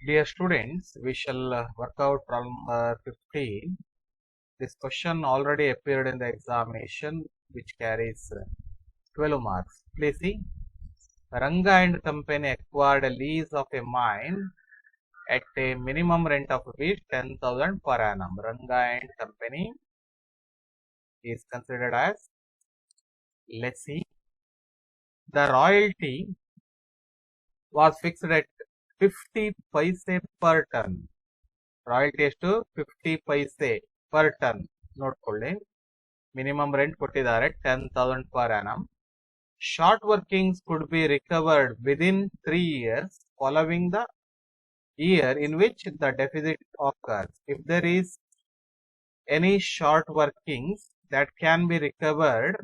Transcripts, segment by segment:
Dear students, we shall work out problem number 15. This question already appeared in the examination, which carries 12 marks. Please see. Ranga and company acquired a lease of a mine at a minimum rent of rupees 10,000 per annum. Ranga and company is considered as lessee. The royalty was fixed at 50 paise per ton. Royalty ಎಷ್ಟು 50 ಪೈಸೆ per ton ನೋಡ್ಕೊಳ್ಳಿ. Minimum rent ಕೊಟ್ಟಿದ್ದಾರೆ 10,000 per annum. Short workings could be recovered within 3 years following the year in which the deficit occurs. If there is any short workings that can be recovered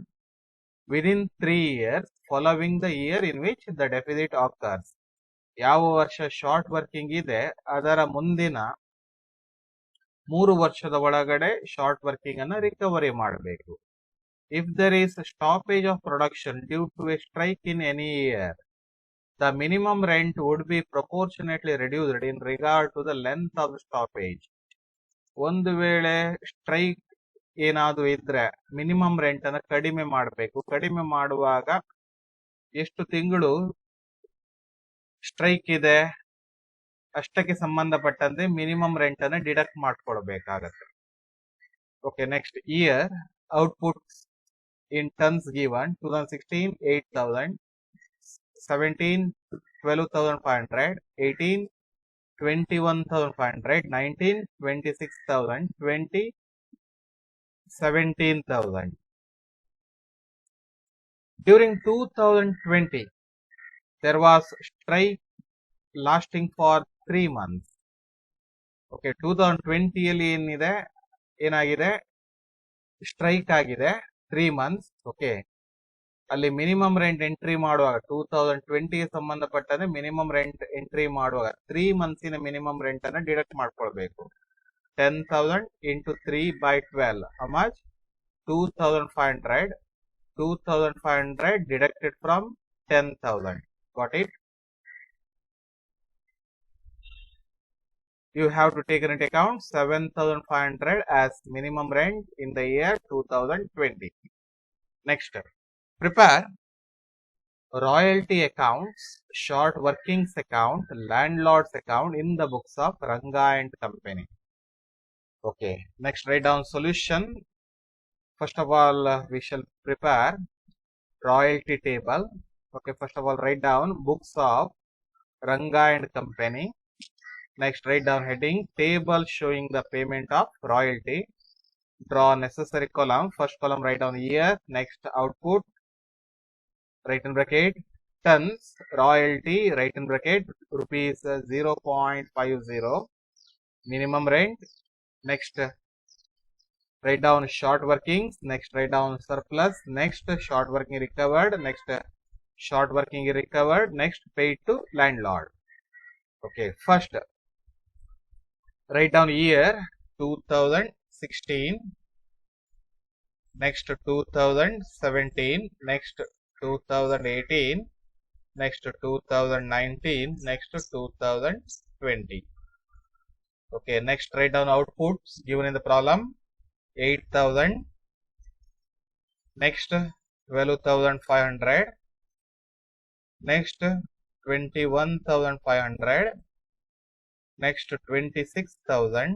within 3 years following the year in which the deficit occurs. ಯಾವ ವರ್ಷ short working ಇದೆ ಅದರ ಮುಂದಿನ 3 ವರ್ಷದ ಒಳಗಡೆ short working ಅನ್ನ recovery ಮಾಡಬೇಕು. If there is stoppage of production due to a strike in any year, the minimum rent would be proportionately reduced in regard to the length of stoppage. ಒಂದು ವೇಳೆ strike ಏನಾದ್ರು ಇದ್ರೆ minimum rent ಅನ್ನ ಕಡಿಮೆ ಮಾಡಬೇಕು. ಕಡಿಮೆ ಮಾಡುವಾಗ ಎಷ್ಟು ತಿಂಗಳು ಸ್ಟ್ರೈಕ್ ಇದೆ ಅಷ್ಟಕ್ಕೆ ಸಂಬಂಧಪಟ್ಟಂತೆ ಮಿನಿಮಮ್ ರೆಂಟ್ ಅನ್ನ ಡಿಡಕ್ಟ್ ಮಾಡ್ಕೊಳ್ಬೇಕಾಗತ್ತೆ. Okay, next year output in tons given 2016 8,000, 17 12,500, 18 21,500, 19 26,000, 20 17,000. During 2020 there was strike lasting for 3 months. Okay, 2020 ಏನಾಗಿದೆ ಸ್ಟ್ರೈಕ್ ಆಗಿದೆ 3 months. ಓಕೆ, ಅಲ್ಲಿ ಮಿನಿಮಮ್ ರೆಂಟ್ ಎಂಟ್ರಿ ಮಾಡುವಾಗ 2020 ಸಂಬಂಧಪಟ್ಟಂತೆ ಮಿನಿಮಮ್ ರೆಂಟ್ ಎಂಟ್ರಿ ಮಾಡುವಾಗ 3 months ಮಿನಿಮಮ್ ರೆಂಟ್ ಅನ್ನ ಡಿಡಕ್ಟ್ ಮಾಡ್ಕೊಳ್ಬೇಕು. 10,000 into 3 by 12, how much? 2,500. 2,500 deducted from 10,000. Got it? You have to take into account 7,500 as minimum rent in the year 2020. Next, prepare royalty accounts, short workings account, landlord's account in the books of Ranga and Company. Okay, next write down solution. First of all, we shall prepare royalty table. Okay, first of all write down books of Ranga and Company. Next write down heading table showing the payment of royalty. Draw necessary column. First column write down year. Next output, write in bracket tons, royalty, write in bracket rupees 0.50, minimum rent. Next write down short workings. Next write down surplus. Next short working recovered. Next short working recovered. Next paid to landlord. Okay, first write down year 2016. Next 2017. Next 2018. Next 2019. Next 2020. Okay, next write down outputs given in the problem. 8,000. Next 12,500. Next 21,500. Next 26,000.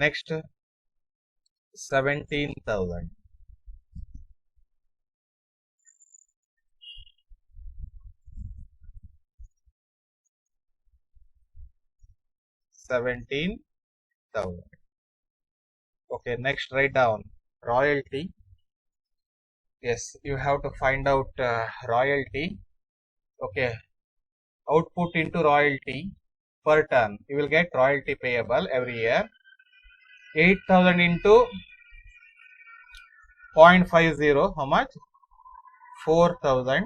Next 17,000. Okay, next write down royalty. Yes, you have to find out royalty. Okay, output into royalty per ton. You will get royalty payable every year. 8,000 into 0.50, how much? 4,000.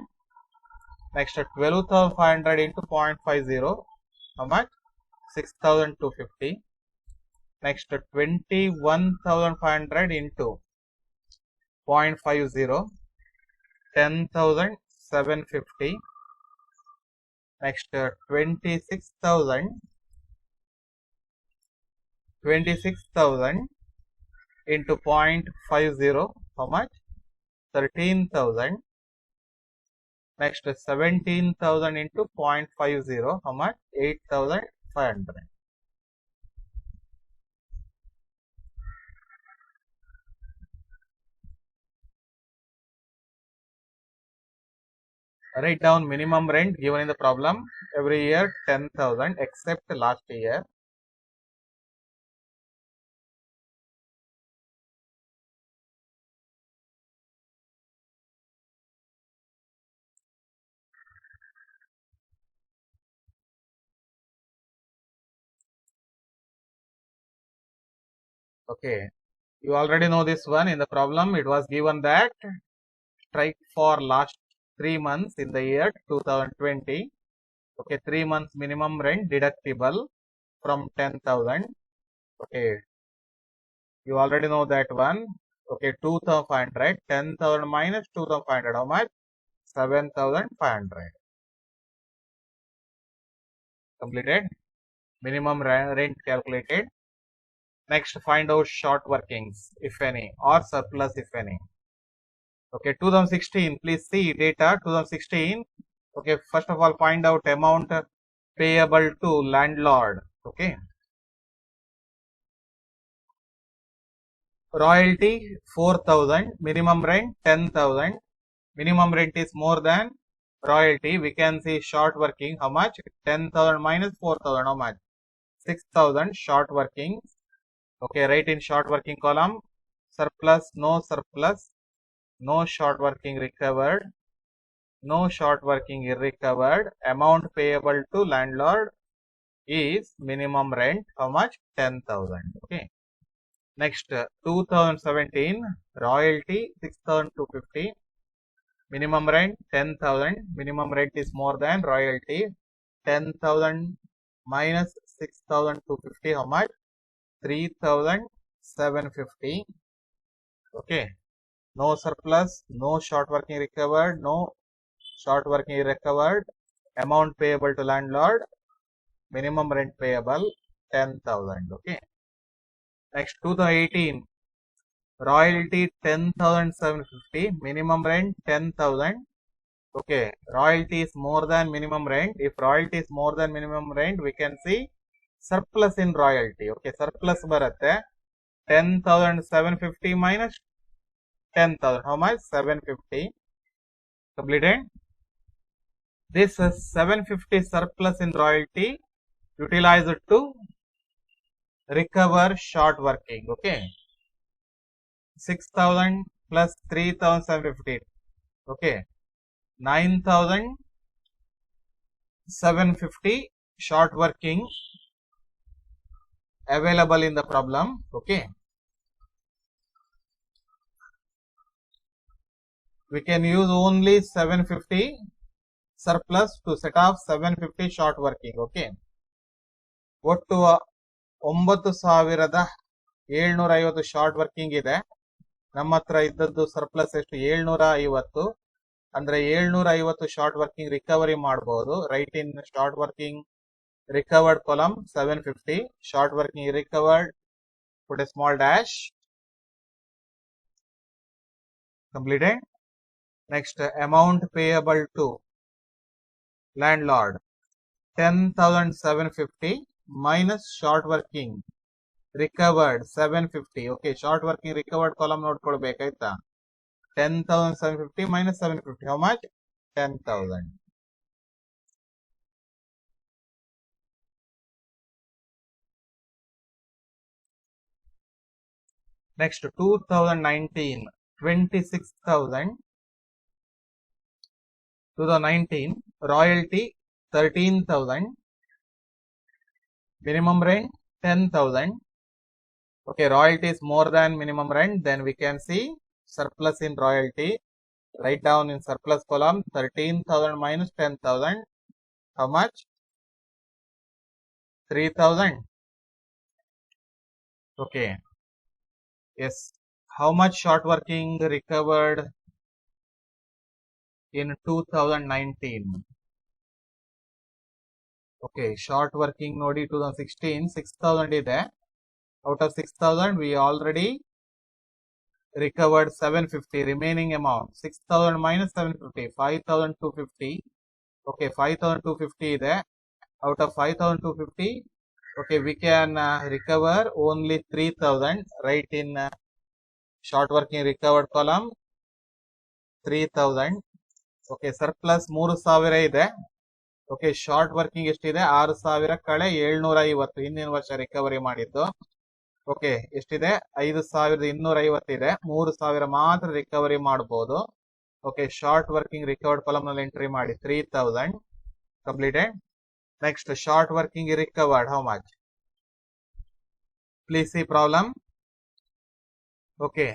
Next 12,500 into 0.50, how much? 6,250. Next 21,500 into 0.50, 10,750. Next 26,000 into 0.50, how much? 13,000. Next 17,000 into 0.50, how much? 8,500. Write down minimum rent given in the problem. Every year 10,000 except last year. Okay, you already know this one. In the problem it was given that strike for last 3 months in the year 2020. Okay, 3 months minimum rent deductible from 10,000. Okay, you already know that one. Okay, 2,500. 10,000 minus 2,500, how much? 7,500. Completed. Minimum rent calculated. Next, find out short workings, if any, or surplus, if any. Okay, 2016, please see data 2016. Okay, first of all, find out amount payable to landlord. Okay, royalty 4,000, minimum rent 10,000. Minimum rent is more than royalty. We can see short working, how much? 10,000 minus 4,000, how much? 6,000 short working. Okay, write in short working column. Surplus, no surplus, no short working recovered, no short working irrecovered. Amount payable to landlord is minimum rent, how much? 10,000. Okay. Next, 2017 royalty 6,250. Minimum rent 10,000. Minimum rent is more than royalty. 10,000 minus 6,250, how much? 3,750. Okay. No surplus, no short working recovered, no short working recovered. Amount payable to landlord, minimum rent payable 10,000. Okay. Next, 2018 royalty 10,750. Minimum rent 10,000. Okay, royalty is more than minimum rent. If royalty is more than minimum rent, we can see surplus in royalty. Okay, surplus baratte 10,750 minus 10,000. How much? 750. Completed. This 750 surplus in royalty utilized to recover short working. Okay, 6,000 plus 3,750. Okay, 9,750 short working available in the problem. Okay, we can use only 750 surplus to set off 750 short working. Okay, ಒಟ್ಟು 9,750 short working ಇದೆ. ನಮ್ಮ ಹತ್ರ ಇದ್ದದ್ದು surplus ಎಷ್ಟು? 750. ಅಂದ್ರೆ 750 short working recovery ಮಾಡಬಹುದು. Right in short working recovered column 750, short working recovered, put a small dash. Completed. Next, amount payable to landlord 10,750 minus short working recovered 750. Okay, short working recovered column ನೋಡ್ಕೊಳ್ಬೇಕಾಯ್ತಾ? 10,750 minus 750, how much? 10,000. Next, 2019 26,000. 2019 royalty 13,000. Minimum rent 10,000. Okay, royalty is more than minimum rent, then we can see surplus in royalty. Write down in surplus column 13,000 minus 10,000, how much? 3,000. Okay, yes. How much short working recovered in 2019? Okay, short working nodi 2016 6000 ಇದೆ. Out of 6000 we already recovered 750. Remaining amount 6000 minus 750 5250. Okay, 5250 ಇದೆ. Out of 5250, okay, we can recover only 3000. Right in short working recovered column 3000. Okay, surplus 3000 ಇದೆ. Okay, short working ಎಷ್ಟಿದೆ? 6000 ಕಳೆ 750 ಹಿಂದಿನ ವರ್ಷ recovery ಮಾಡಿದ್ದು. Okay, ಎಷ್ಟಿದೆ? 5250 ಇದೆ. 3000 ಮಾತ್ರ ರಿಕವರಿ ಮಾಡಬಹುದು. Okay, short working recovered column ನಲ್ಲಿ ಎಂಟ್ರಿ ಮಾಡಿ 3000 completed. Next short working recovered how much? Please C problem. Okay,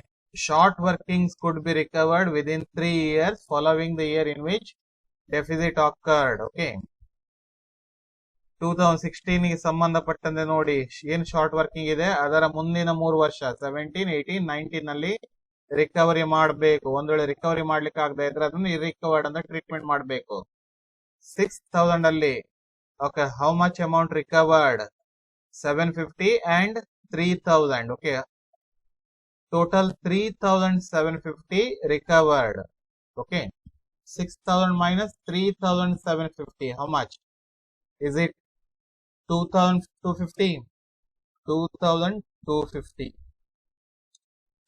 short workings could be recovered within 3 years following the year in which deficit occurred. Okay, 2016 ಗೆ ಸಂಬಂಧಪಟ್ಟಂತೆ ನೋಡಿ ಏನ್ short working ಇದೆ, ಅದರ ಮುಂದಿನ 3 ವರ್ಷ 17, 18, 19 ನಲ್ಲಿ ರಿಕವರಿ ಮಾಡಬೇಕು. ಒಂದ್ ವೇಳೆ ರಿಕವರಿ ಮಾಡ್ಲಿಕ್ಕೆ ಆಗದೆ ಇದ್ರೆ ಅದನ್ನು ಇರಿಕವರ್ಡ್ ಅಂತ ಟ್ರೀಟ್ಮೆಂಟ್ ಮಾಡಬೇಕು. 6000 ಅಲ್ಲಿ okay, how much amount recovered? 750 and 3000. Okay, total 3750 recovered. Okay, 6000 minus 3750, how much is it? 2250. 2250.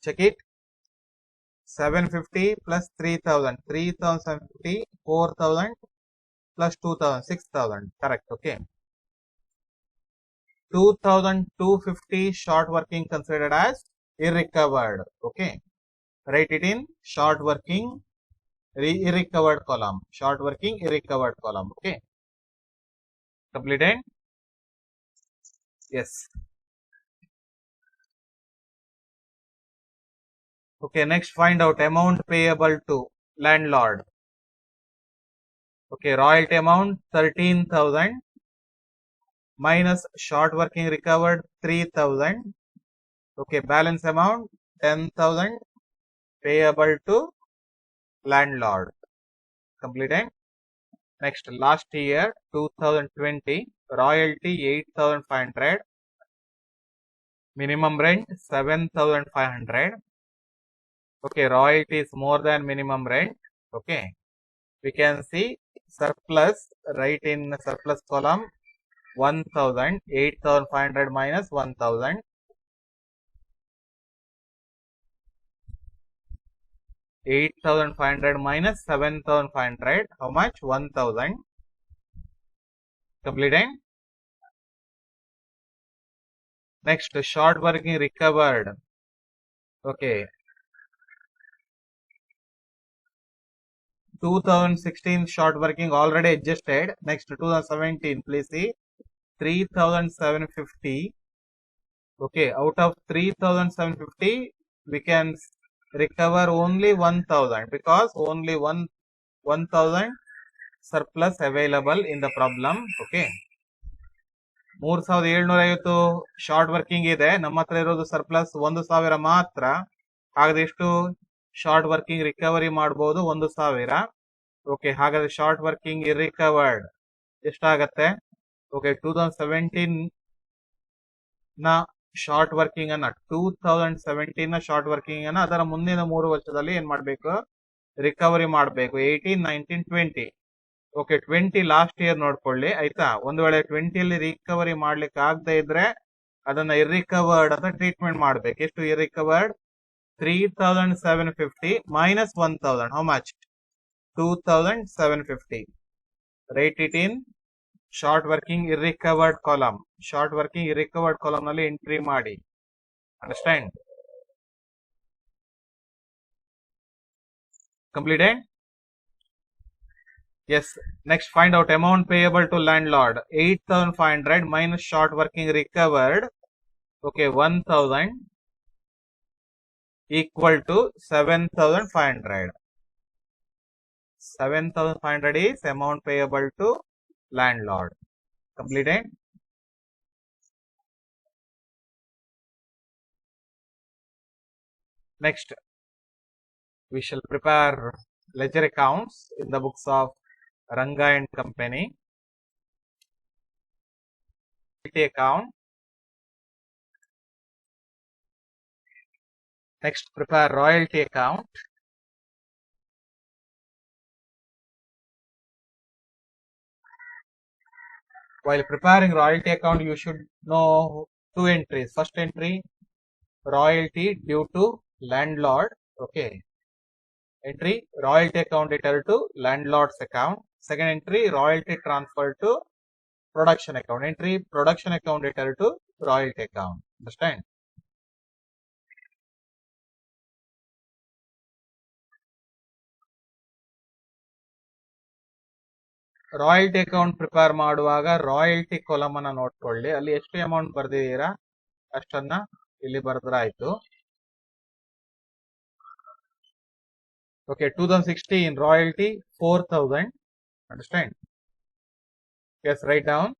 Check it. 750 plus 3000, 3750, 4000 plus 2000, 6000. Correct. Okay, 2250 short working considered as irrecovered. Okay, write it in short working irrecovered column. Short working irrecovered column. Okay, completed. Yes. Okay, next find out amount payable to landlord. Okay, royalty amount 13,000 minus short working recovered 3,000. Okay, balance amount 10,000 payable to landlord. Completed. Next, last year 2020 royalty 8,500, minimum rent 7,500. Okay, royalty is more than minimum rent. Okay, we can see surplus. Right in surplus column 1000, 8,500 minus 1000. 8,500 minus 7,500, how much? 1000. Completed. Next, short working recovered. Okay, 2016 short working already adjusted. Next, 2017, please see 3,750. Okay, out of 3,750 we can recover only 1000 because only 1000 surplus available in the problem. Okay, 3750 short working ಇದೆ, ನಮ್ಮ ಹತ್ರ ಇರೋದು surplus 1000 ಮಾತ್ರ. ಹಾಗಾದ್ರೆ ಎಷ್ಟು short working recovery ಮಾಡಬಹುದು? 1000. Okay, ಹಾಗಾದ್ರೆ short working ಇರಿಕವರ್ಡ್ ಎಷ್ಟಾಗತ್ತೆ? ಓಕೆ, 2017 ನ ಶಾರ್ಟ್ ವರ್ಕಿಂಗ್ ಅನ್ನ 2017 ನ ಶಾರ್ಟ್ ವರ್ಕಿಂಗ್ ಅನ್ನ ಅದರ ಮುಂದಿನ 3 ವರ್ಷದಲ್ಲಿ ಏನ್ ಮಾಡ್ಬೇಕು? ರಿಕವರಿ ಮಾಡಬೇಕು. 18, 19, 20. ಓಕೆ, 20 ಲಾಸ್ಟ್ ಇಯರ್ ನೋಡ್ಕೊಳ್ಳಿ ಆಯ್ತಾ. ಒಂದ್ ವೇಳೆ 20 ರಿಕವರಿ ಮಾಡ್ಲಿಕ್ಕೆ ಆಗದೆ ಇದ್ರೆ ಅದನ್ನ ಇರ್ರಿಕವರ್ಡ್ ಅಂತ ಟ್ರೀಟ್ಮೆಂಟ್ ಮಾಡ್ಬೇಕು. ಎಷ್ಟು ಇರ್ರಿಕವರ್ಡ್? 3,750 minus 1000, how much? 2,750. Write it in short working irrecovered column. Short working irrecovered column ನಲ್ಲಿ ಎಂಟ್ರಿ ಮಾಡಿ. Understand? Completed? Yes. Next, find out amount payable to landlord. 8,500 minus short working recovered. Okay, 1000 equal to 7,500. 7,500 is amount payable to landlord. Completed? Next, we shall prepare ledger accounts in the books of Ranga and Company. account. Next, prepare royalty account. While preparing royalty account, you should know two entries. First entry, royalty due to landlord. Okay. Entry, royalty account detail to landlord's account. Second entry, royalty transfer to production account. Entry, production account detail to royalty account. Understand? Royalty account prepare ಮಾಡುವಾಗ royalty column ಅನ್ನ ನೋಡ್ಕೊಳ್ಳಿ. ಅಲ್ಲಿ ಎಷ್ಟು amount ಬರ್ದಿದ್ದೀರಾ ಅಷ್ಟನ್ನ ಇಲ್ಲಿ ಬರೆದ್ರಾಯ್ತು. Okay, 2016 royalty 4000. Understand? Yes, right down.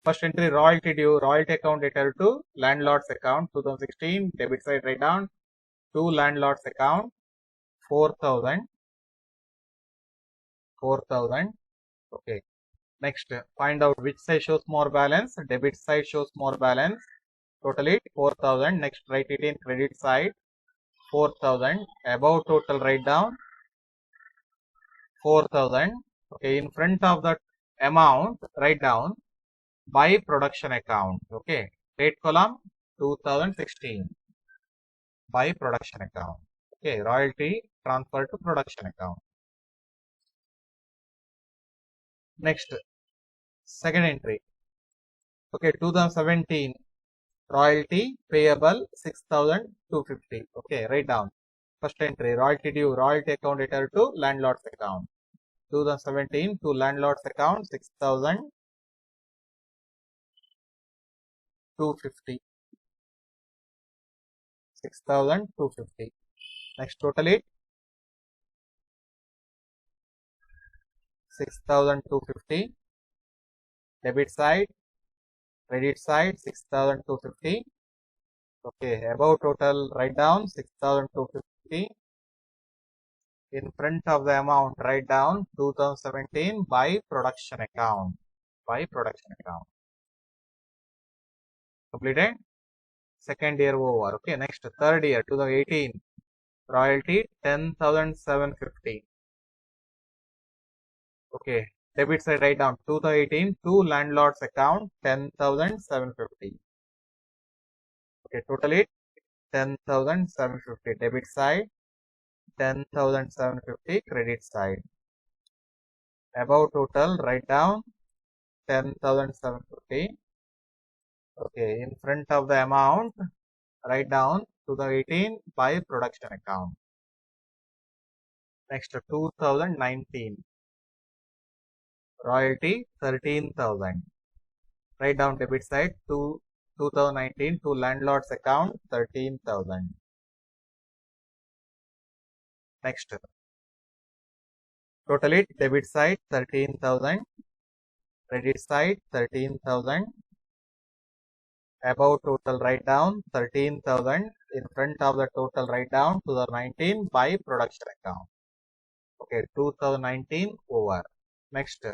First entry, royalty due, royalty account detail to landlord's account 2016, debit side, write down to landlord's account 4000. Okay. Next, find out which side shows more balance. Debit side shows more balance. Totally 4000. Next, write it in credit side 4000. Above total, write down 4000. Okay, in front of that amount, write down by production account. Okay, date column 2016 by production account. Okay, royalty transfer to production account. Next, second entry. Okay, 2017 royalty payable 6250. Okay, write down. First entry, royalty due, royalty account detail to landlord's account 2017 to landlord's account 6250. 6250. Next, total it 6250. Debit side, credit side 6250. Okay, above total, write down 6250. In front of the amount, write down 2017 by production account. By production account. Completed? Second year over. Okay, next, third year 2018 royalty 10,750. Okay, debit side, write down 2018 to landlord's account 10,750. Okay, total it 10,750. Debit side 10,750. Credit side. Above total, write down 10,750. Okay, in front of the amount, write down 2018 by production account. Next, 2019 royalty 13,000. Write down debit side to 2019 to landlord's account 13,000. Next, total it, debit side 13,000, credit side 13,000. Above total, write down 13,000. In front of the total, write down 2019 by production account. Okay, 2019 over. Next,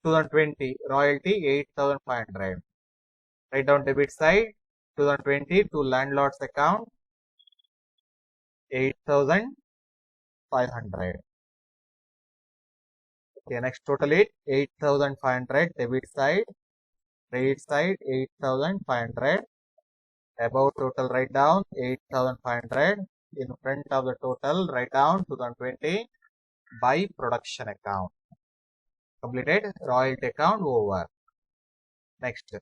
2020 royalty 8,500. Write down debit side 2020 to landlord's account 8,500. Okay, next, total it 8,500. Debit side, credit side 8,500. Above total, write down 8,500. In front of the total, write down 2020 by production account. Completed. Royalty account over. Next.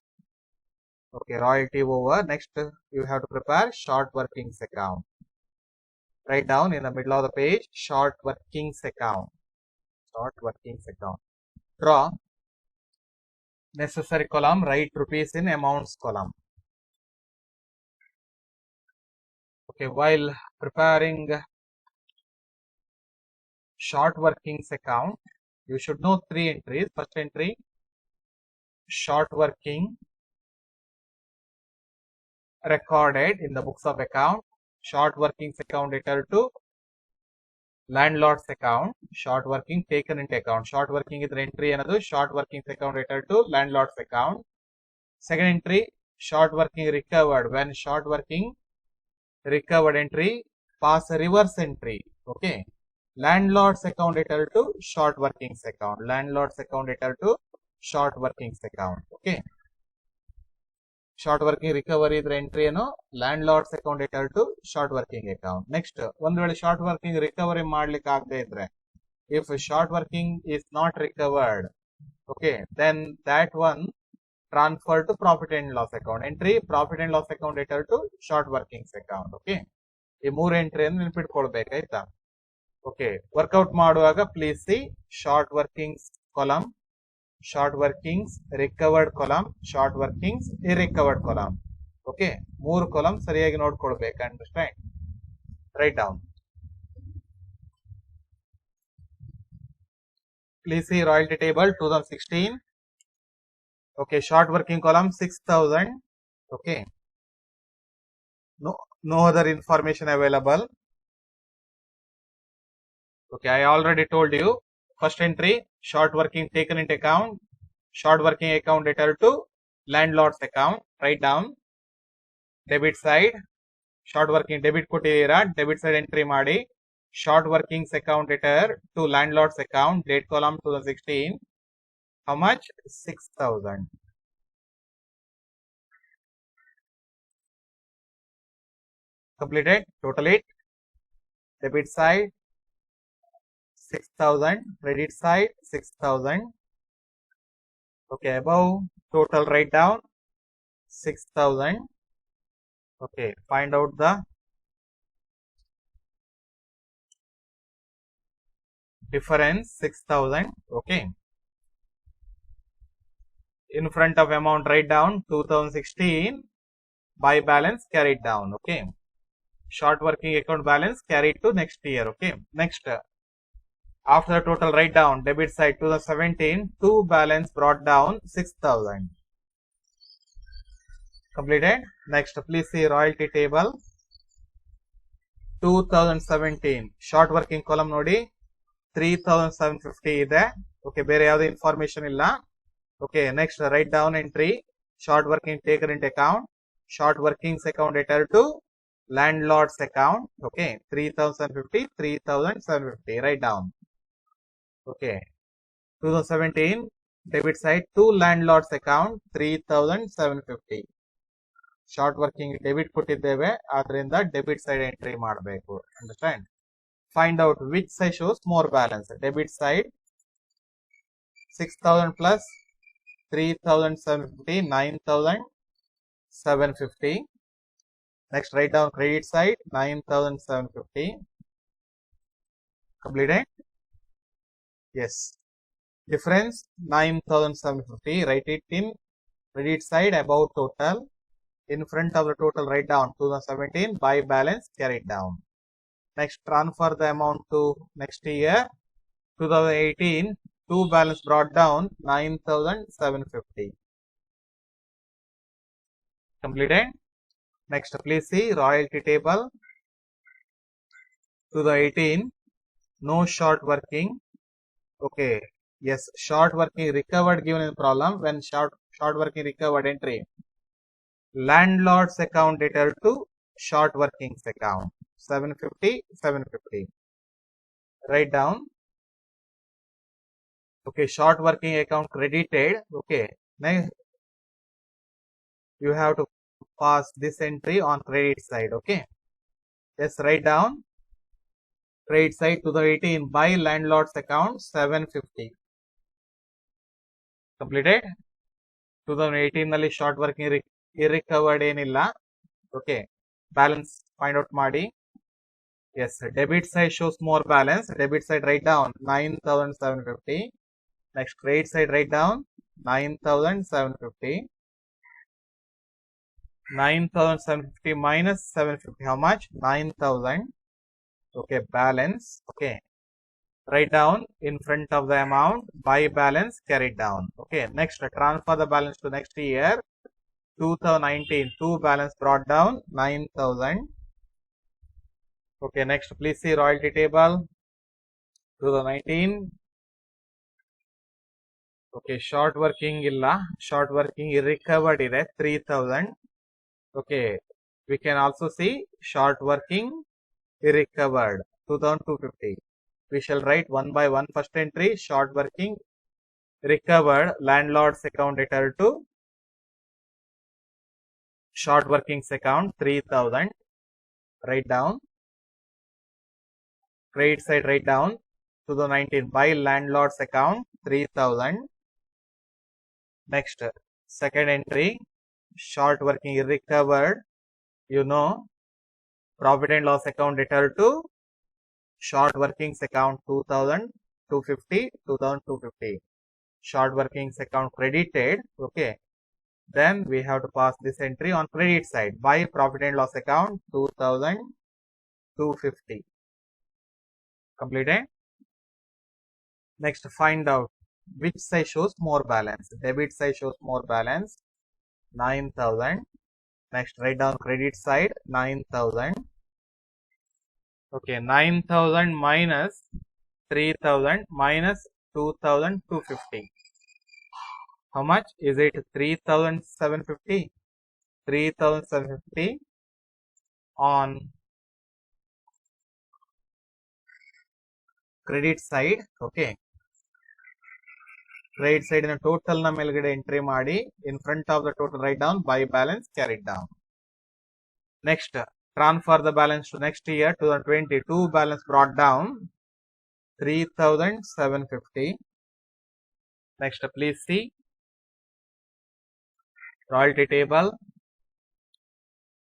Okay, royalty over. Next, you have to prepare short workings account. Write down in the middle of the page, short workings account. Short workings account. Draw necessary column, write rupees in amounts column. Okay, while preparing short workings account, you should know three entries. First entry, short working recorded in the books of account. Short workings account detail to landlord's account. Short working taken into account. Short working is entry another. Short workings account detail to landlord's account. Second entry, short working recovered. When short working recovered entry, pass a reverse entry. Okay. Landlord's account detail to short workings account. Landlord's account detail to short workings account. Okay. Short working recovery ಇದ್ರೆ entry ಏನು landlord's account detail to short working account. Next, ಒಂದು ವೇಳೆ short working recovery ಮಾಡ್ಲಿಕ್ಕೆ ಆಗದೆ ಇದ್ರೆ, if short working is not recovered, okay, then that one transfer to profit and loss account. Entry profit and loss account detail to short workings account. Okay. ಈ ಮೂರು entry ಅನ್ನು ನೆನಪಿಟ್ಕೊಳ್ಬೇಕಾಯ್ತಾ. Okay, work out ಮಾಡುವಾಗ please see short workings column, short workings recovered column, short workings irrecovered column. Okay, ಮೂರು column ಸರಿಯಾಗಿ ನೋಡ್ಕೊಳ್ಬೇಕು. Understand? Right down. Please see royalty table 2016. Okay, short working column 6,000. Okay, no other information available. Okay, I already told you. First entry, short working taken into account, short working account detail to landlord's account. Write down. Debit side, short working debit ಕೊಟ್ಟಿದ್ದೀರಾ, debit side entry ಮಾಡಿ. Short workings account detail to landlord's account, date column 2016. How much? 6,000. Completed. Total it. Debit side 6,000. Credit side 6,000. Okay, above total write down 6,000. Okay, find out the difference 6,000. Okay. In front of amount write down 2016. Buy balance carried down. Okay. Short working account balance carried to next year. Okay. Next, after the total write down, debit side 2017, to balance brought down 6,000. Completed. Next, please see royalty table 2017. Short working column ನೋಡಿ 3,750 ಇದೆ. Okay, ಬೇರೆ ಯಾವುದೇ information ಇಲ್ಲ. Okay, next write down entry, short working taken into account, short workings account detail to landlord's account. Okay, 3,750, 3,750. Write down. Okay, 2017 debit side to landlord's account 3,750. Short working debit ಕೊಟ್ಟಿದ್ದೇವೆ, ಆದ್ರಿಂದ debit side entry ಮಾಡಬೇಕು. Understand? Find out which side shows more balance. Debit side 6,000 plus 3,750, 9,750. Next, write down credit side 9,750. Completed? Yes. Difference 9,750. Write it in credit side above total. In front of the total write down 2017. Buy balance carried down. Next, transfer the amount to next year 2018. To balance brought down 9,750. Completed. Next, please see royalty table 2018. No short working. Okay. Yes, short working recovered given in problem. When short working recovered entry, landlord's account detail to short workings account 750, 750. Write down. Okay, short working account credited. Okay, next you have to pass this entry on credit side. Okay, yes, write down credit side 2018 by landlord's account 750. Completed. 2018 ನಲ್ಲಿ short working ಇರಿಕವರ್ಡ್ ಏನಿಲ್ಲ. Okay, balance find out ಮಾಡಿ. Yes, debit side shows more balance. Debit side write down 9,750. Next, credit side write down 9,750. 9,750 minus 750. How much? 9,000. Okay, balance. Okay, write down in front of the amount. Buy balance carried down. Okay, next, transfer the balance to next year 2019. To balance brought down 9,000. Okay, next, please see royalty table 2019. Okay, short working illa, short working recovered ide 3000. Okay, we can also see short working recovered 2250. We shall write one by one. First entry, short working recovered landlord's account debtor to short working's account 3000. Write down. Credit side write down 2019 by landlord's account 3000. Next, second entry, short working recovered, profit and loss account debtor to short working's account 2250. Short working's account credited. Okay, then we have to pass this entry on credit side by profit and loss account 2250. Completed. Next, find out which side shows more balance. Debit side shows more balance 9000. Next, write down credit side 9000. Okay, 9000 minus 3000 minus 2250. How much is it? 3750. 3750 on credit side. Okay, credit side in a total na melgade entry maadi, in front of the total write down by balance carried down. Next, transfer the balance to next year 2022 balance brought down 3750. Next, please see royalty table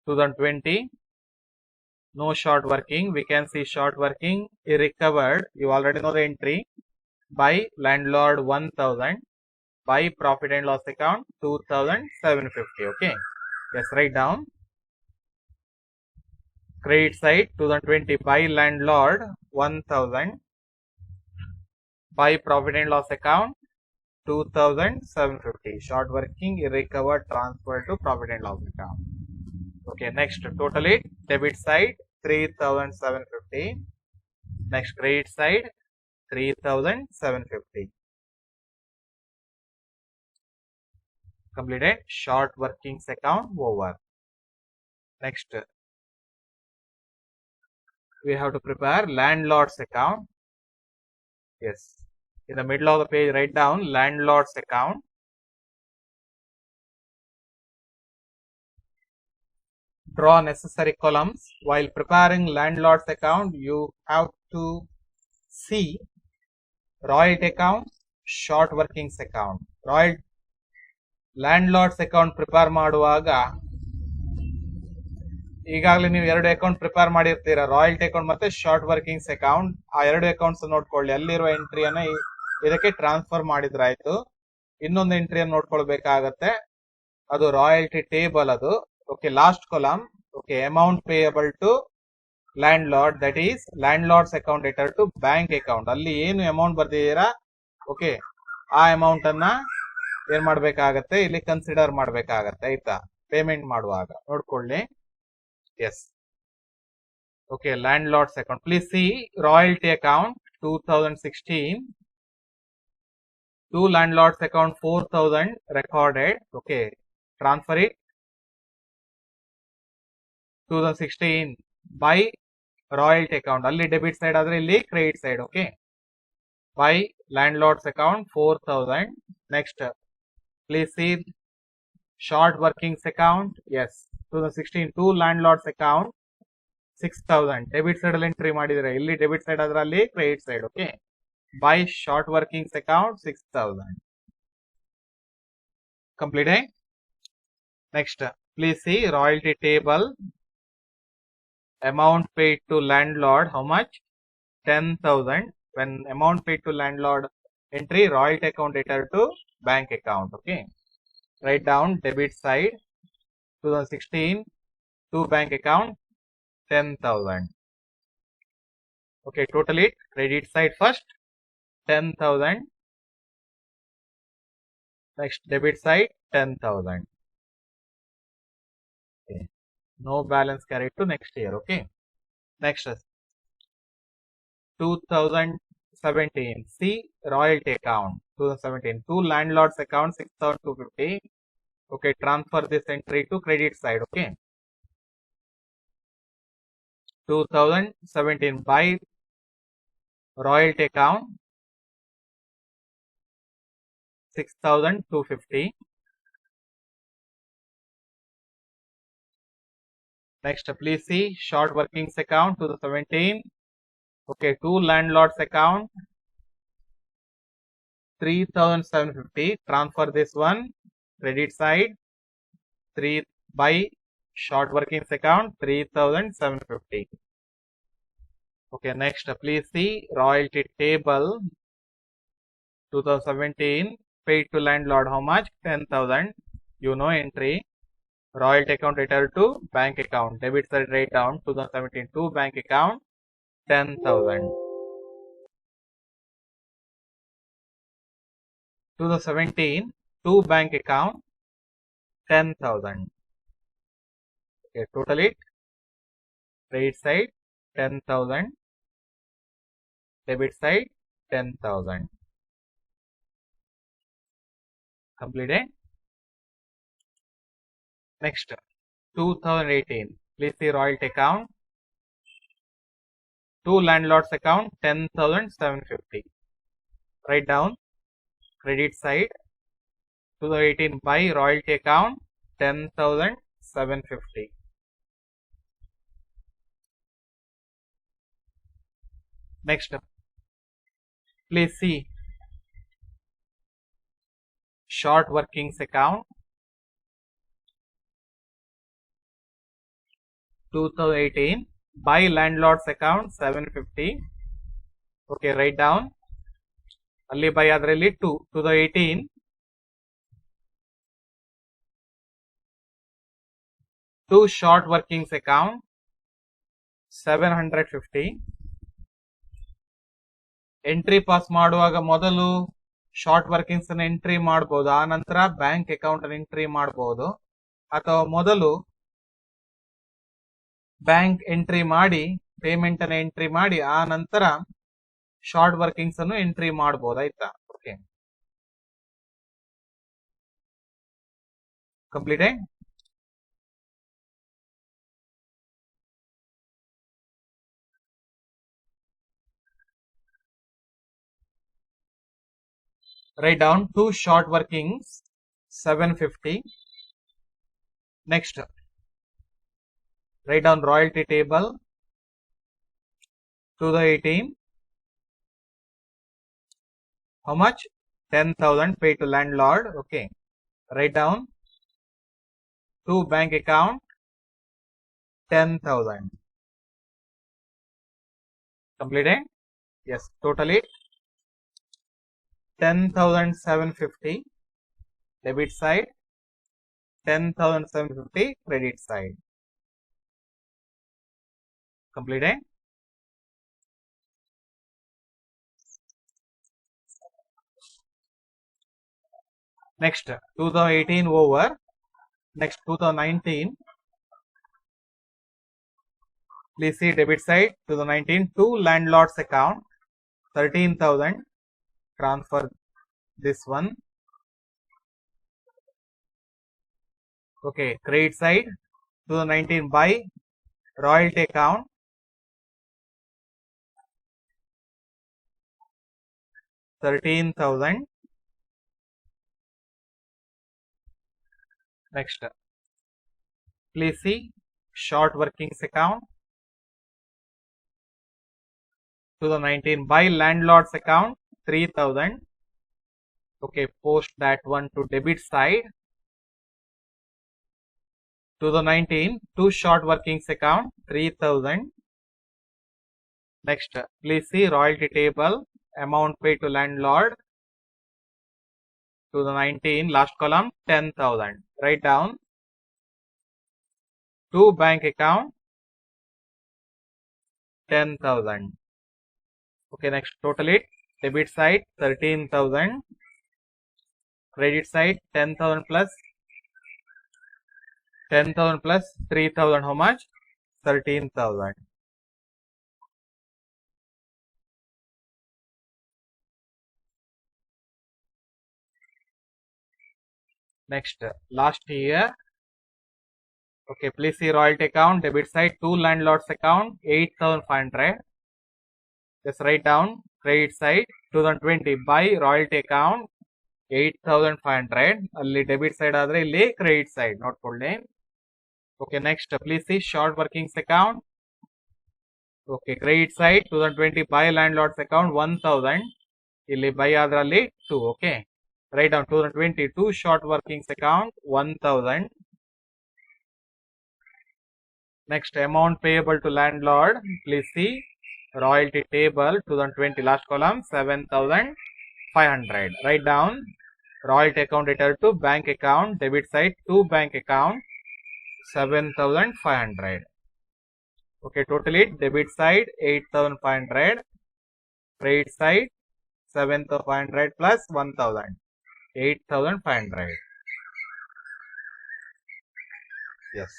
2020. No short working. We can see short working recovered. You already know the entry by landlord 1000 by profit and loss account 2750. Okay, yes, write down credit side 2020 by landlord 1000 by profit and loss account 2750. Short working recovered transferred to profit and loss account. Okay, next, total it debit side 3750. Next, credit side 3750. Completed. Short workings account over. Next, we have to prepare landlord's account. Yes, in the middle of the page write down landlord's account. Draw necessary columns. While preparing landlord's account, you have to see royalty account, short workings account. Landlords account prepare ಮಾಡುವಾಗ ಈಗಾಗಲೇ ನೀವು ಎರಡು account prepare ಮಾಡಿರ್ತೀರಾ, royalty account ಮತ್ತೆ short workings account. ಆ ಎರಡು accounts ನೋಡ್ಕೊಳ್ಳಿ, ಅಲ್ಲಿರುವ ಎಂಟ್ರಿಯನ್ನ ಇದಕ್ಕೆ ಟ್ರಾನ್ಸ್ಫರ್ ಮಾಡಿದ್ರಾಯ್ತು. ಇನ್ನೊಂದು ಎಂಟ್ರಿಯನ್ನು ನೋಡ್ಕೊಳ್ಬೇಕಾಗತ್ತೆ, ಅದು ರಾಯಲ್ಟಿ ಟೇಬಲ್. ಅದು okay, last column. Okay, amount payable to landlord, that is landlord's account letter to bank account. ಅಲ್ಲಿ ಏನು ಅಮೌಂಟ್ ಬರ್ದಿದ್ದೀರಾ, ಓಕೆ, ಆ ಅಮೌಂಟ್ ಅನ್ನ ಏನ್ ಮಾಡ್ಬೇಕಾಗತ್ತೆ, ಇಲ್ಲಿ ಕನ್ಸಿಡರ್ ಮಾಡ್ಬೇಕಾಗತ್ತೆ. ಆಯ್ತಾ, ಪೇಮೆಂಟ್ ಮಾಡುವಾಗ ನೋಡ್ಕೊಳ್ಳಿ. Yes, okay, landlord's account. Please see royalty account 2016 to landlord's account 4000 recorded. Okay, transfer it 2016 by royalty account. ಅಲ್ಲಿ ಡೆಬಿಟ್ ಸೈಡ್ ಆದ್ರೆ ಇಲ್ಲಿ credit side. Okay, by landlord's account 4000. next, please see short workings account. yes, 2016 to landlord's account 6000. Debit side ಅಲ್ಲಿ entry ಮಾಡಿದ್ರೆ, ಇಲ್ಲಿ debit side ಆದ್ರೆ ಅಲ್ಲಿ credit side. Okay, by short workings account 6000. Completed. Next, please see royalty table. Amount paid to landlord, how much? 10,000. When amount paid to landlord, entry royalty account debtor to bank account. Okay, write down debit side 2016 to bank account 10,000. Okay, total it credit side first 10,000. next, debit side 10,000. okay, no balance carried to next year. Okay, next, 2017 see royalty account. 2017. To landlord's account 6,250. Okay, transfer this entry to credit side. Okay. 2017 by royalty account 6,250. Next, please see short workings account 2017. Okay, to landlord's account 3,750. Transfer this one credit side 3 by short workings account 3,750. Okay, next please see royalty table 2017 paid to landlord how much 10,000. You know entry royalty account return to bank account debit side write down 2017 to bank account 10,000. 2017 to bank account 10,000. Okay, total it credit side 10,000 debit side 10,000. Completed. Next 2018 please see royalty account to landlord's account 10,750. Write down credit side 2018 by royalty account 10,750. Next please see short workings account 2018 by landlord's account 750. Okay, write down ಅಲ್ಲಿ by ಅದರಲ್ಲಿ 2018 to short workings account 750. Entry pass ಮಾಡುವಾಗ ಮೊದಲು short workings ಅನ್ನು entry ಮಾಡಬಹುದು, ಆ ನಂತರ bank account ಅನ್ನು entry ಮಾಡಬಹುದು, ಅಥವಾ ಮೊದಲು ಬ್ಯಾಂಕ್ ಎಂಟ್ರಿ ಮಾಡಿ ಪೇಮೆಂಟ್ ಅನ್ನು ಎಂಟ್ರಿ ಮಾಡಿ ಆ ನಂತರ ಶಾರ್ಟ್ ವರ್ಕಿಂಗ್ಸ್ ಅನ್ನು ಎಂಟ್ರಿ ಮಾಡಬಹುದು. ಆಯ್ತಾ? Okay, completed. Write down 2 short workings 750. Next, write down royalty table 2018 how much 10,000 paid to landlord. Okay, write down to bank account 10,000. Completed. Yes, totally 10,750 debit side 10,750 credit side. Completed. Next 2018 over. Next 2019. Please see debit side 2019 to landlord's account 13,000. Transfer this one. Okay, credit side 2019 by royalty account 13,000. Next, please see short workings account 2019 by landlord's account 3,000. Okay, post that one to debit side 2019 to short workings account 3,000. Next, please see royalty table amount paid to landlord 2019 last column 10,000. Write down to bank account 10,000. Okay, next total it debit side 13,000, credit side 10,000 plus 10,000 plus 3,000 how much 13,000. Next, last year. Okay, please see royalty account, debit side, 2 landlords account, 8,500. Just write down credit side, 2020 by royalty account, 8,500. Ali debit side adre illi credit side notಕೊಳ್ಳಿ. Okay, next, please see short workings account. Okay, credit side 2020 by landlords account 1000. Illi by adralli 2. Okay, write down 2022 short workings account 1000. Next, amount payable to landlord. Please see royalty table 2020 last column 7,500. Write down royalty account detail to bank account, debit side to bank account 7,500. Okay, totally debit side 8,500, credit side 7,500 plus 1,000, 8,500. Yes,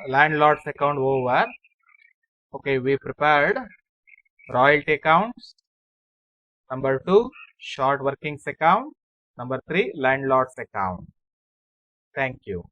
landlord's account over. Okay, we prepared royalty accounts. Number 2, short workings account. Number 3, landlord's account. Thank you.